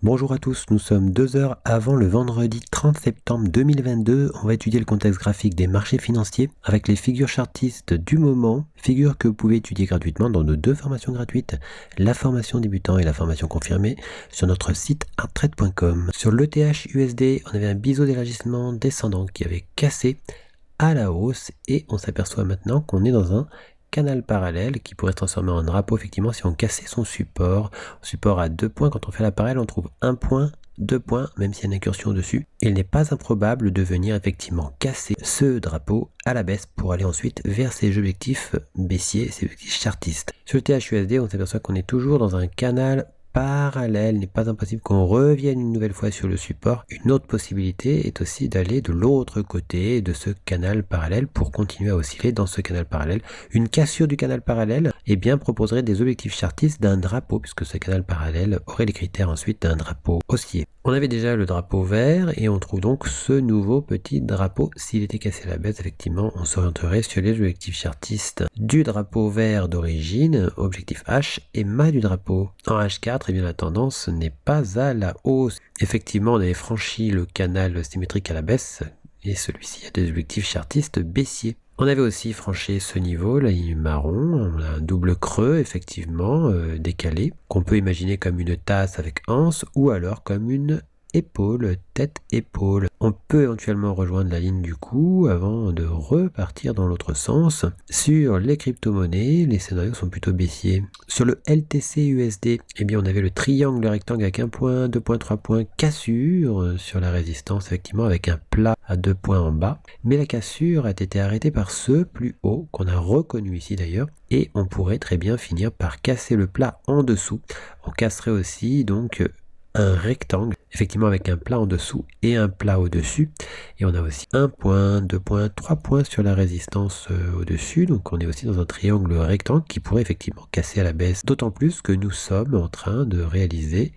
Bonjour à tous, nous sommes 2 heures avant le vendredi 30 septembre 2022. On va étudier le contexte graphique des marchés financiers avec les figures chartistes du moment, figures que vous pouvez étudier gratuitement dans nos deux formations gratuites, la formation débutant et la formation confirmée, sur notre site arttrade.com. Sur l'ETH USD, on avait un biseau d'élargissement descendant qui avait cassé à la hausse et on s'aperçoit maintenant qu'on est dans un canal parallèle qui pourrait se transformer en drapeau effectivement si on cassait son support à 2 points. Quand on fait la parallèle, on trouve 1 point, 2 points, même s'il y a une incursion dessus. Il n'est pas improbable de venir effectivement casser ce drapeau à la baisse pour aller ensuite vers ses objectifs baissiers, ses objectifs chartistes. Sur le THUSD, on s'aperçoit qu'on est toujours dans un canal parallèle. Il n'est pas impossible qu'on revienne une nouvelle fois sur le support. Une autre possibilité est aussi d'aller de l'autre côté de ce canal parallèle pour continuer à osciller dans ce canal parallèle. Une cassure du canal parallèle proposerait des objectifs chartistes d'un drapeau, puisque ce canal parallèle aurait les critères ensuite d'un drapeau haussier. On avait déjà le drapeau vert et on trouve donc ce nouveau petit drapeau. S'il était cassé à la baisse, effectivement, on s'orienterait sur les objectifs chartistes du drapeau vert d'origine, objectif H et mât du drapeau. En H4, eh bien, la tendance n'est pas à la hausse. Effectivement, on avait franchi le canal symétrique à la baisse et celui-ci a des objectifs chartistes baissiers. On avait aussi franchi ce niveau, la ligne marron, on a un double creux effectivement décalé, qu'on peut imaginer comme une tasse avec anse ou alors comme une épaule, tête-épaule. On peut éventuellement rejoindre la ligne du cou avant de repartir dans l'autre sens. Sur les crypto-monnaies, les scénarios sont plutôt baissiers. Sur le LTC USD, eh bien on avait le triangle rectangle avec 1 point, 2 points, 3 points, cassure sur la résistance effectivement avec un plat à 2 points en bas. Mais la cassure a été arrêtée par ce plus haut qu'on a reconnu ici d'ailleurs. Et on pourrait très bien finir par casser le plat en dessous. On casserait aussi donc un rectangle, effectivement avec un plat en dessous et un plat au-dessus. Et on a aussi 1 point, 2 points, 3 points sur la résistance au-dessus. Donc on est aussi dans un triangle rectangle qui pourrait effectivement casser à la baisse. D'autant plus que nous sommes en train de réaliser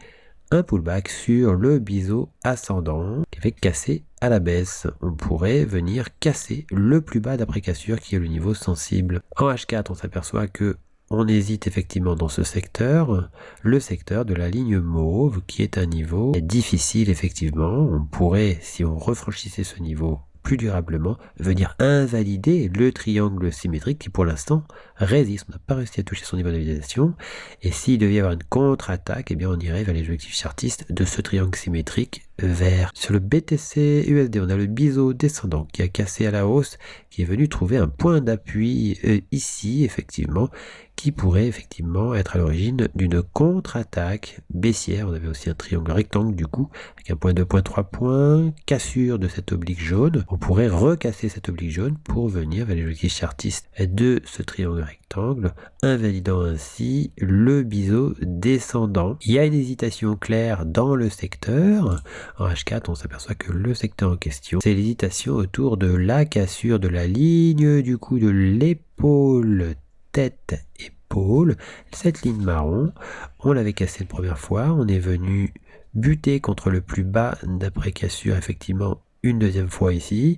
un pullback sur le biseau ascendant qui avait cassé à la baisse. On pourrait venir casser le plus bas d'après cassure qui est le niveau sensible. En H4, on s'aperçoit que on hésite effectivement dans ce secteur, le secteur de la ligne mauve qui est un niveau difficile effectivement. On pourrait, si on refranchissait ce niveau plus durablement, venir invalider le triangle symétrique qui pour l'instant résiste. On n'a pas réussi à toucher son niveau de validation et s'il devait y avoir une contre-attaque, eh bien on irait vers les objectifs chartistes de ce triangle symétrique vert. Sur le BTC USD, on a le biseau descendant qui a cassé à la hausse, qui est venu trouver un point d'appui ici effectivement, qui pourrait effectivement être à l'origine d'une contre-attaque baissière. On avait aussi un triangle rectangle du coup, avec 1 point, 2 points, 3 points, cassure de cette oblique jaune. On pourrait recasser cette oblique jaune pour venir vers les objectifs chartistes de ce triangle rectangle, invalidant ainsi le biseau descendant. Il y a une hésitation claire dans le secteur. En H4, on s'aperçoit que le secteur en question, c'est l'hésitation autour de la cassure de la ligne du coup de l'épaule tête-épaule. Cette ligne marron, on l'avait cassée la première fois, on est venu buter contre le plus bas d'après cassure effectivement une deuxième fois ici,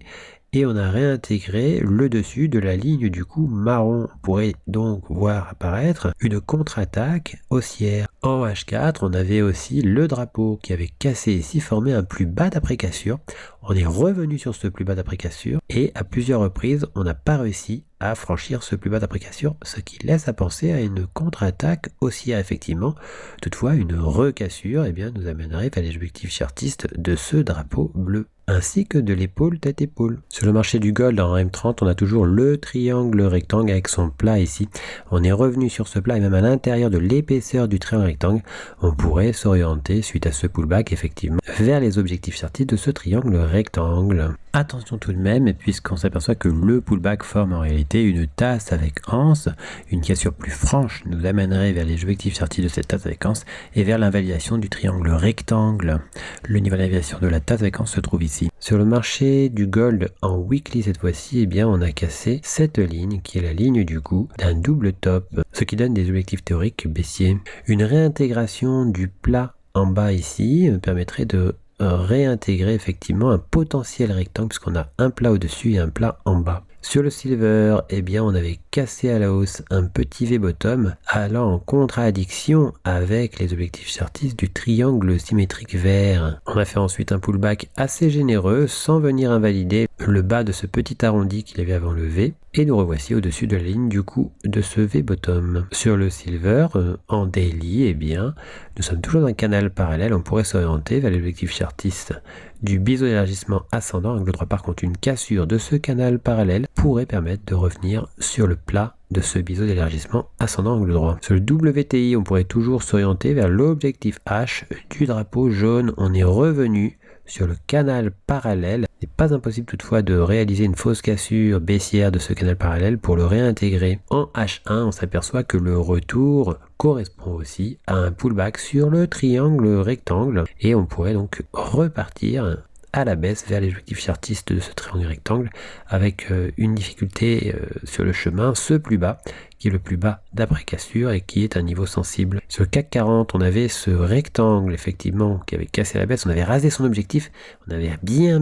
et on a réintégré le dessus de la ligne du coup marron. On pourrait donc voir apparaître une contre-attaque haussière. En H4, on avait aussi le drapeau qui avait cassé ici, formé un plus bas d'après cassure. On est revenu sur ce plus bas d'après cassure et à plusieurs reprises, on n'a pas réussi à franchir ce plus bas d'après cassure, ce qui laisse à penser à une contre-attaque haussière effectivement. Toutefois, une recassure nous amènerait vers les objectifs chartistes de ce drapeau bleu, ainsi que de l'épaule tête-épaule. Sur le marché du gold en M30, on a toujours le triangle rectangle avec son plat ici. On est revenu sur ce plat et même à l'intérieur de l'épaisseur du triangle rectangle, on pourrait s'orienter suite à ce pullback effectivement vers les objectifs chartistes de ce triangle rectangle. Attention tout de même, puisqu'on s'aperçoit que le pullback forme en réalité une tasse avec anse. Une cassure plus franche nous amènerait vers les objectifs chartistes de cette tasse avec anse et vers l'invalidation du triangle rectangle. Le niveau d'invalidation de la tasse avec anse se trouve ici. Sur le marché du gold en weekly cette fois-ci, on a cassé cette ligne qui est la ligne du coup d'un double top, ce qui donne des objectifs théoriques baissiers. Une réintégration du plat en bas ici permettrait de réintégrer effectivement un potentiel rectangle puisqu'on a un plat au-dessus et un plat en bas. Sur le silver, eh bien, on avait cassé à la hausse un petit V-bottom allant en contradiction avec les objectifs chartistes du triangle symétrique vert. On a fait ensuite un pullback assez généreux sans venir invalider le bas de ce petit arrondi qu'il avait avant le V. Et nous revoici au-dessus de la ligne du coup de ce V-bottom. Sur le silver, en daily, eh bien, nous sommes toujours dans un canal parallèle. On pourrait s'orienter vers l'objectif chartiste du biseau d'élargissement ascendant. Angle droit, par contre, une cassure de ce canal parallèle pourrait permettre de revenir sur le plat de ce biseau d'élargissement ascendant angle droit. Sur le WTI, on pourrait toujours s'orienter vers l'objectif H du drapeau jaune. On est revenu sur le canal parallèle. Il n'est pas impossible toutefois de réaliser une fausse cassure baissière de ce canal parallèle pour le réintégrer. En H1, on s'aperçoit que le retour correspond aussi à un pullback sur le triangle rectangle et on pourrait donc repartir à la baisse vers les objectifs chartistes de ce triangle rectangle avec une difficulté sur le chemin, ce plus bas qui est le plus bas d'après cassure et qui est un niveau sensible. Sur le CAC 40, on avait ce rectangle effectivement qui avait cassé la baisse, on avait rasé son objectif, on avait bien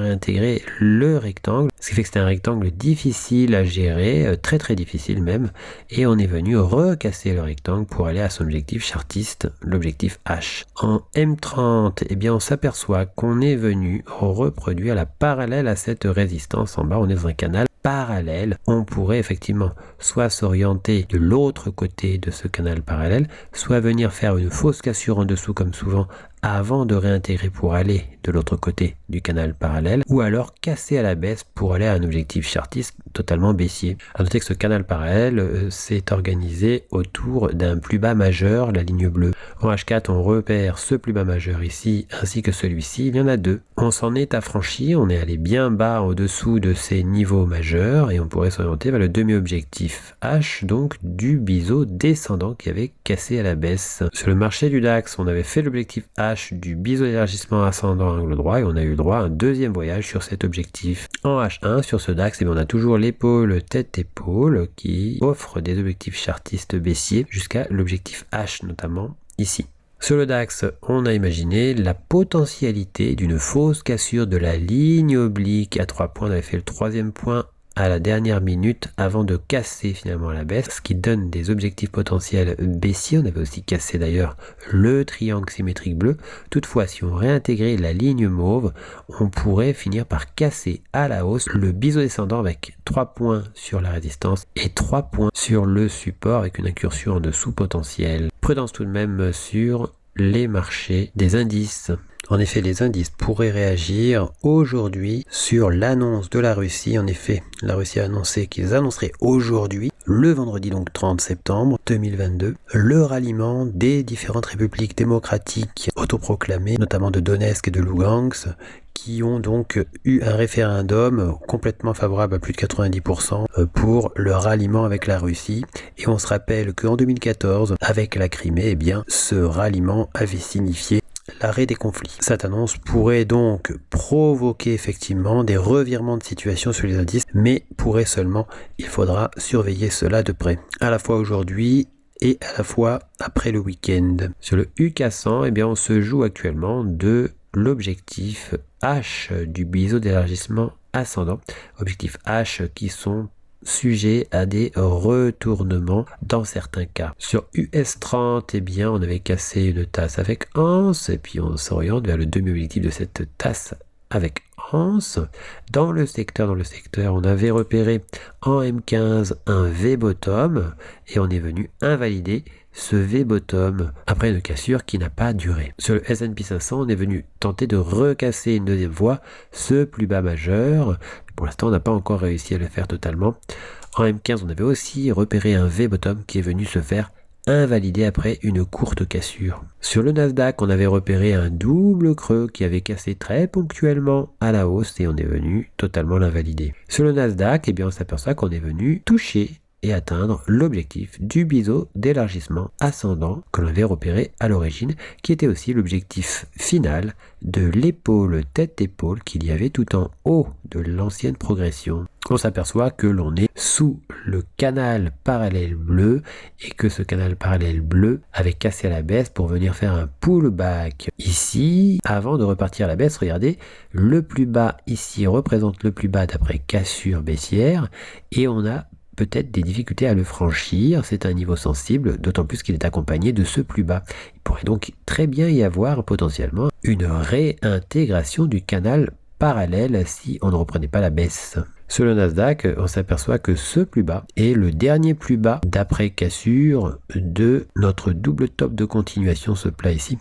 réintégré le rectangle, ce qui fait que c'était un rectangle difficile à gérer, très difficile même, et on est venu recasser le rectangle pour aller à son objectif chartiste, l'objectif H. En M30, eh bien on s'aperçoit qu'on est venu reproduire la parallèle à cette résistance en bas, on est dans un canal parallèle, on pourrait effectivement soit s'orienter de l'autre côté de ce canal parallèle, soit venir faire une fausse cassure en dessous comme souvent avant de réintégrer pour aller de l'autre côté du canal parallèle, ou alors casser à la baisse pour aller à un objectif chartiste totalement baissier. À noter que ce canal parallèle s'est organisé autour d'un plus bas majeur, la ligne bleue. En H4, on repère ce plus bas majeur ici, ainsi que celui-ci, il y en a deux. On s'en est affranchi, on est allé bien bas au-dessous de ces niveaux majeurs, et on pourrait s'orienter vers le demi-objectif H, donc du biseau descendant qui avait cassé à la baisse. Sur le marché du DAX, on avait fait l'objectif H du biseau d'élargissement ascendant angle droit et on a eu droit à un deuxième voyage sur cet objectif. En H1 sur ce DAX, on a toujours l'épaule tête-épaule qui offre des objectifs chartistes baissiers jusqu'à l'objectif H notamment ici. Sur le DAX, on a imaginé la potentialité d'une fausse cassure de la ligne oblique à 3 points. On avait fait le troisième point à la dernière minute avant de casser finalement la baisse, ce qui donne des objectifs potentiels baissiers. On avait aussi cassé d'ailleurs le triangle symétrique bleu. Toutefois, si on réintégrait la ligne mauve, on pourrait finir par casser à la hausse le biseau descendant avec 3 points sur la résistance et 3 points sur le support avec une incursion en dessous potentielle. Prudence tout de même sur les marchés des indices. En effet, les indices pourraient réagir aujourd'hui sur l'annonce de la Russie. En effet, la Russie a annoncé qu'ils annonceraient aujourd'hui, le vendredi donc 30 septembre 2022, le ralliement des différentes républiques démocratiques autoproclamées, notamment de Donetsk et de Lugansk, qui ont donc eu un référendum complètement favorable à plus de 90% pour le ralliement avec la Russie. Et on se rappelle qu'en 2014, avec la Crimée, eh bien, ce ralliement avait signifié l'arrêt des conflits. Cette annonce pourrait donc provoquer effectivement des revirements de situation sur les indices, mais pourrait seulement, il faudra surveiller cela de près, à la fois aujourd'hui et à la fois après le week-end. Sur le UK 100, eh bien, on se joue actuellement de l'objectif H du biseau d'élargissement ascendant, objectif H qui sont sujets à des retournements dans certains cas. Sur US 30, eh bien, on avait cassé une tasse avec anse et puis on s'oriente vers le demi-objectif de cette tasse avec anse. Dans le secteur, on avait repéré en M15 un V-bottom et on est venu invalider ce V-bottom après une cassure qui n'a pas duré. Sur le S&P 500, on est venu tenter de recasser une deuxième fois ce plus bas majeur. Pour l'instant, on n'a pas encore réussi à le faire totalement. En M15, on avait aussi repéré un V-bottom qui est venu se faire invalider après une courte cassure. Sur le Nasdaq, on avait repéré un double creux qui avait cassé très ponctuellement à la hausse et on est venu totalement l'invalider. Sur le Nasdaq, eh bien, on s'aperçoit qu'on est venu toucher et atteindre l'objectif du biseau d'élargissement ascendant que l'on avait repéré à l'origine, qui était aussi l'objectif final de l'épaule tête-épaule qu'il y avait tout en haut de l'ancienne progression. on s'aperçoit que l'on est sous le canal parallèle bleu et que ce canal parallèle bleu avait cassé à la baisse pour venir faire un pullback ici. Avant de repartir à la baisse, regardez, le plus bas ici représente le plus bas d'après cassure baissière et on a peut-être des difficultés à le franchir. C'est un niveau sensible, d'autant plus qu'il est accompagné de ce plus bas. Il pourrait donc très bien y avoir potentiellement une réintégration du canal parallèle si on ne reprenait pas la baisse. Sur le Nasdaq, on s'aperçoit que ce plus bas est le dernier plus bas d'après cassure de notre double top de continuation, ce plat ici.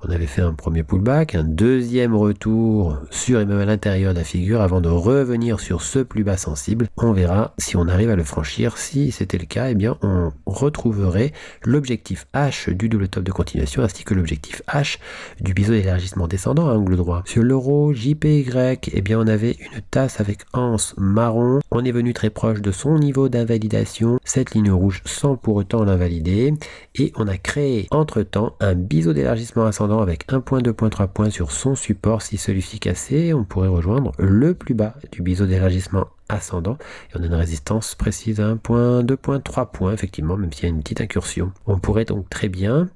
On avait fait un premier pullback, un deuxième retour sur et même à l'intérieur de la figure avant de revenir sur ce plus bas sensible. On verra si on arrive à le franchir. Si c'était le cas, eh bien on retrouverait l'objectif H du double top de continuation ainsi que l'objectif H du biseau d'élargissement descendant à angle droit. Sur l'euro JPY, eh bien on avait une tasse avec anse marron. On est venu très proche de son niveau d'invalidation, cette ligne rouge sans pour autant l'invalider. Et on a créé entre-temps un biseau d'élargissement ascendant avec 1 point, 2 points, 3 points sur son support. Si celui-ci cassait, on pourrait rejoindre le plus bas du biseau d'élargissement ascendant. Et on a une résistance précise à 1 point, 2 points, 3 points, effectivement, même s'il y a une petite incursion. On pourrait donc très bien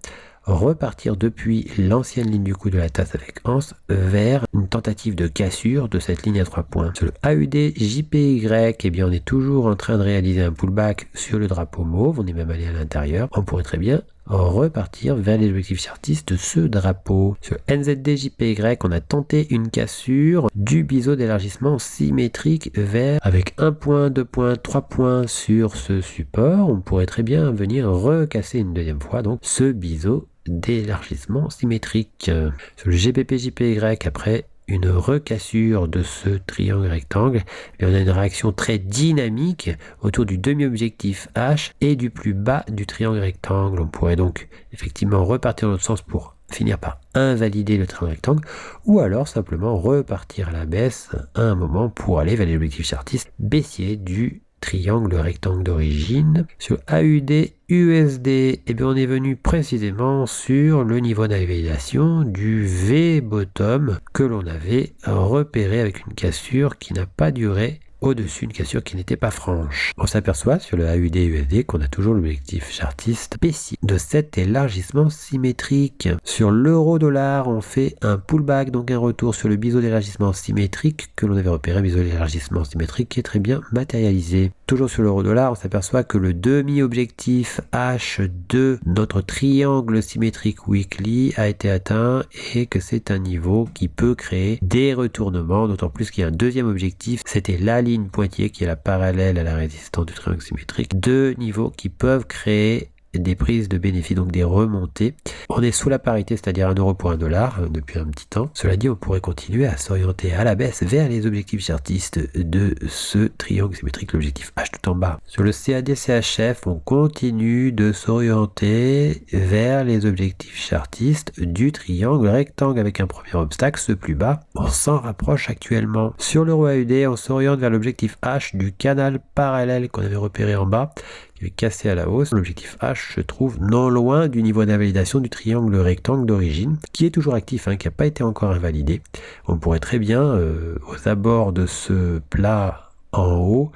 repartir depuis l'ancienne ligne du coup de la tasse avec anse vers une tentative de cassure de cette ligne à 3 points. Sur le AUD JPY, eh bien on est toujours en train de réaliser un pullback sur le drapeau mauve, on est même allé à l'intérieur. On pourrait très bien repartir vers les objectifs chartistes de ce drapeau. Sur NZD JPY, on a tenté une cassure du biseau d'élargissement symétrique vers avec 1 point, 2 points, 3 points sur ce support. On pourrait très bien venir recasser une deuxième fois donc ce biseau d'élargissement symétrique. Sur le GBP JPY, après une recassure de ce triangle rectangle, et on a une réaction très dynamique autour du demi-objectif H et du plus bas du triangle rectangle. On pourrait donc effectivement repartir dans l'autre sens pour finir par invalider le triangle rectangle ou alors simplement repartir à la baisse à un moment pour aller vers l'objectif chartiste baissier du triangle rectangle d'origine. Sur AUD USD, eh bien on est venu précisément sur le niveau d'invalidation du V bottom que l'on avait repéré avec une cassure qui n'a pas duré au-dessus, une cassure qui n'était pas franche. On s'aperçoit sur le AUD USD qu'on a toujours l'objectif chartiste baissier de cet élargissement symétrique. Sur l'euro-dollar, on fait un pullback, donc un retour sur le biseau d'élargissement symétrique que l'on avait repéré, biseau d'élargissement symétrique qui est très bien matérialisé. Toujours sur l'euro-dollar, on s'aperçoit que le demi-objectif H de notre triangle symétrique weekly a été atteint et que c'est un niveau qui peut créer des retournements, d'autant plus qu'il y a un deuxième objectif, c'était la ligne pointillée qui est la parallèle à la résistance du triangle symétrique. Deux niveaux qui peuvent créer des prises de bénéfices, donc des remontées. On est sous la parité, c'est-à-dire 1 euro pour 1 dollar depuis un petit temps. Cela dit, on pourrait continuer à s'orienter à la baisse vers les objectifs chartistes de ce triangle symétrique, l'objectif H tout en bas. Sur le CAD CHF, on continue de s'orienter vers les objectifs chartistes du triangle rectangle avec un premier obstacle, ce plus bas. On s'en rapproche actuellement. Sur l'euro AUD, on s'oriente vers l'objectif H du canal parallèle qu'on avait repéré en bas, qui est cassé à la hausse. L'objectif H se trouve non loin du niveau d'invalidation du triangle rectangle d'origine, qui est toujours actif, qui n'a pas été encore invalidé. On pourrait très bien, aux abords de ce plat en haut,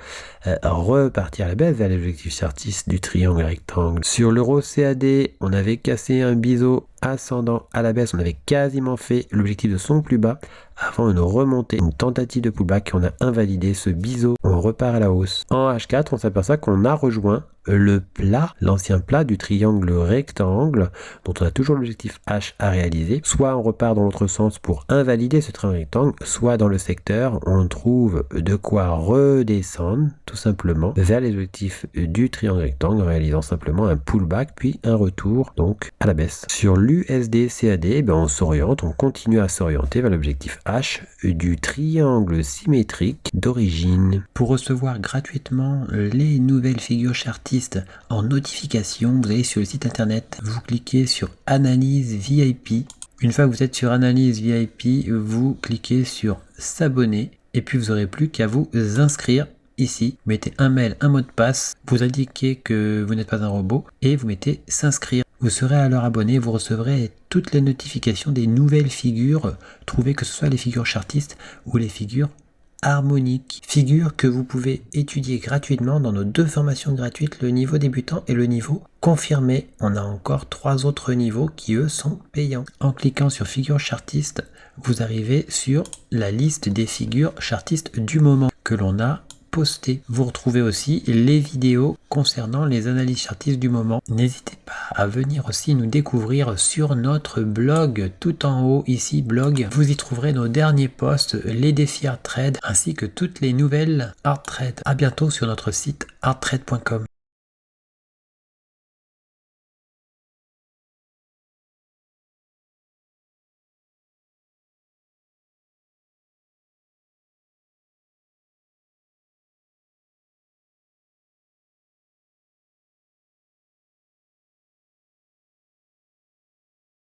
repartir à la baisse vers l'objectif chartiste du triangle rectangle. Sur l'euro CAD, on avait cassé un biseau ascendant à la baisse, on avait quasiment fait l'objectif de son plus bas avant une remontée, une tentative de pullback, on a invalidé ce biseau, on repart à la hausse. En H4, on s'aperçoit qu'on a rejoint le plat, l'ancien plat du triangle rectangle, dont on a toujours l'objectif H à réaliser. Soit on repart dans l'autre sens pour invalider ce triangle rectangle, soit dans le secteur, on trouve de quoi redescendre, tout simplement, vers les objectifs du triangle rectangle, en réalisant simplement un pullback, puis un retour, donc, à la baisse. Sur l'USD CAD, on s'oriente, on continue à s'orienter vers l'objectif H du triangle symétrique d'origine. Pour recevoir gratuitement les nouvelles figures chartistes en notification, vous allez sur le site internet, vous cliquez sur Analyse VIP. Une fois que vous êtes sur Analyse VIP, vous cliquez sur S'abonner et puis vous n'aurez plus qu'à vous inscrire. Ici, vous mettez un mail, un mot de passe, vous indiquez que vous n'êtes pas un robot et vous mettez s'inscrire. Vous serez alors abonné, vous recevrez toutes les notifications des nouvelles figures trouvées, que ce soit les figures chartistes ou les figures harmonique. Figure que vous pouvez étudier gratuitement dans nos 2 formations gratuites, le niveau débutant et le niveau confirmé. On a encore 3 autres niveaux qui eux sont payants. En cliquant sur figure chartiste, vous arrivez sur la liste des figures chartistes du moment que l'on a posté. Vous retrouvez aussi les vidéos concernant les analyses chartistes du moment. N'hésitez pas à venir aussi nous découvrir sur notre blog tout en haut ici blog. Vous y trouverez nos derniers posts, les défis Art Trade ainsi que toutes les nouvelles Art Trade. À bientôt sur notre site arttrade.com.